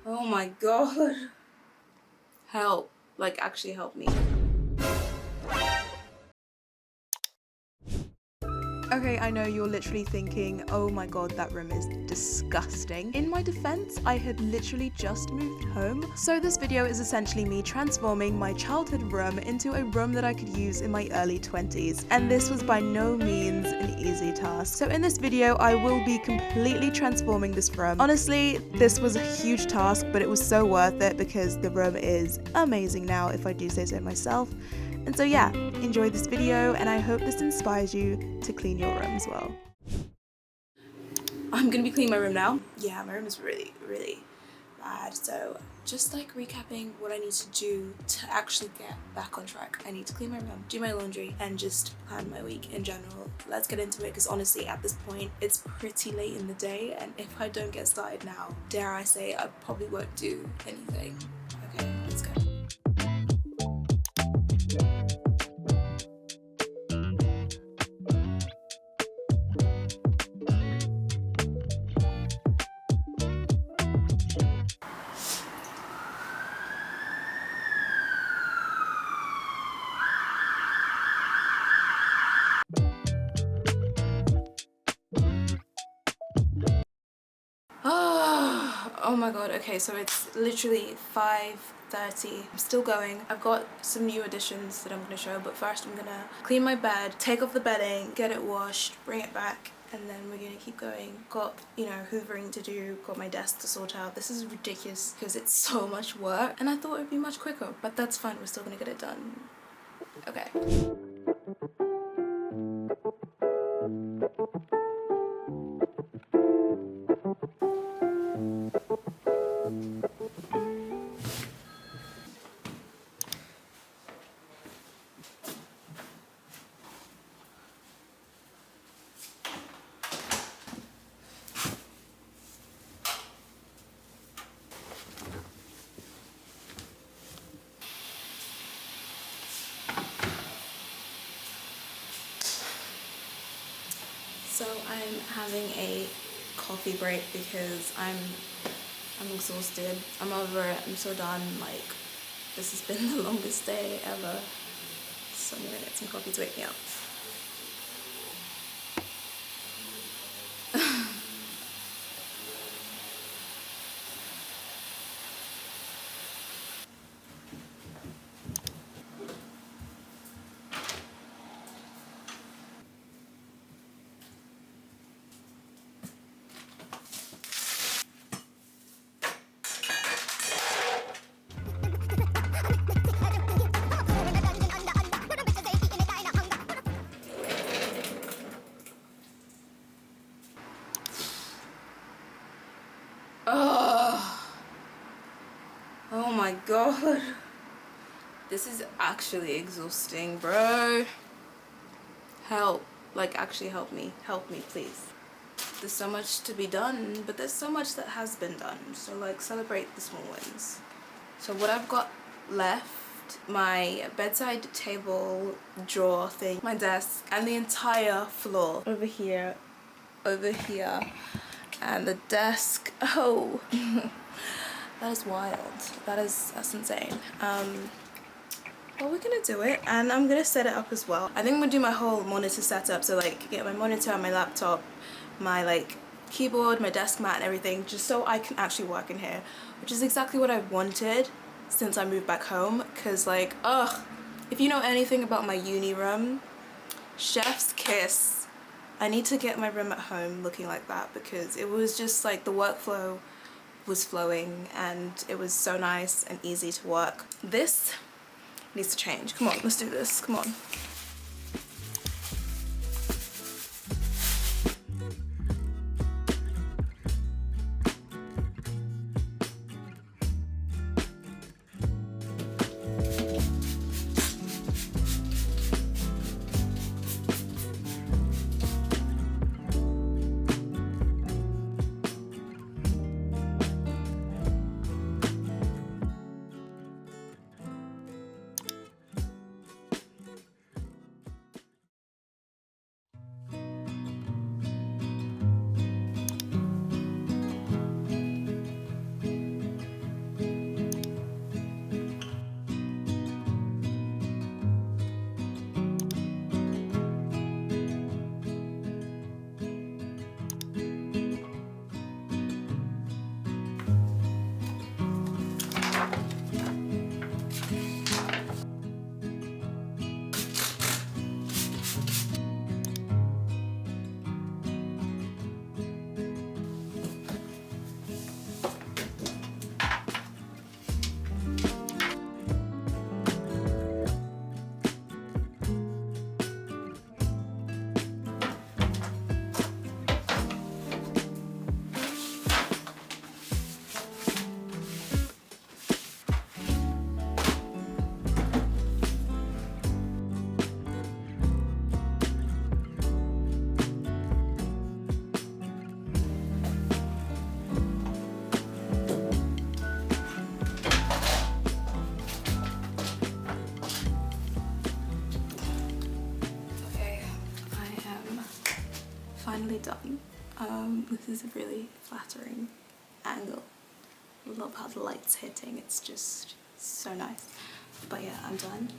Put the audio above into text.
Oh my god. Help. Like, actually help me. Okay, I know you're literally thinking, oh my god, that room is disgusting. In my defense, I had literally just moved home, so this video is essentially me transforming my childhood room into a room that I could use in my early 20s, and this was by no means an easy task. So in this video, I will be completely transforming this room. Honestly, this was a huge task, but it was so worth it because the room is amazing now, if I do say so myself. And so yeah, enjoy this video and I hope this inspires you to clean your room as well. I'm gonna be cleaning my room now. Yeah, my room is really bad. So just like recapping what I need to do to actually get back on track. I need to clean my room, do my laundry, and just plan my week in general. Let's get into it because honestly at this point it's pretty late in the day, and if I don't get started now, dare I say, I probably won't do anything. Okay, let's go. Oh my god, okay, so it's literally 5:30. I'm still going. I've got some new additions that I'm gonna show, but first I'm gonna clean my bed, take off the bedding, get it washed, bring it back, and then we're gonna keep going. Got, you know, hoovering to do, got my desk to sort out. This is ridiculous because it's so much work, and I thought it'd be much quicker, but that's fine, we're still gonna get it done. Okay. So I'm having a coffee break because I'm exhausted. I'm over it. I'm so done. Like, this has been the longest day ever. So I'm gonna get some coffee to wake me up. Oh my god. This is actually exhausting, bro. Help. Like, actually help me. Help me, please. There's so much to be done, but there's so much that has been done. So, like, celebrate the small wins. So what I've got left, my bedside table drawer thing, my desk, and the entire floor. Over here, and the desk. Oh. That is wild. That's insane. Well, we're gonna do it, and I'm gonna set it up as well. I think I'm gonna do my whole monitor setup, so like get my monitor, my laptop, my like keyboard, my desk mat and everything, just so I can actually work in here, which is exactly what I wanted since I moved back home. Because like, ugh, if you know anything about my uni room, chef's kiss. I need to get my room at home looking like that, because it was just like the workflow was flowing and it was so nice and easy to work. This needs to change. Come on, let's do this. Come on. This is a really flattering angle. I love how the light's hitting, it's just so nice. But yeah, I'm done.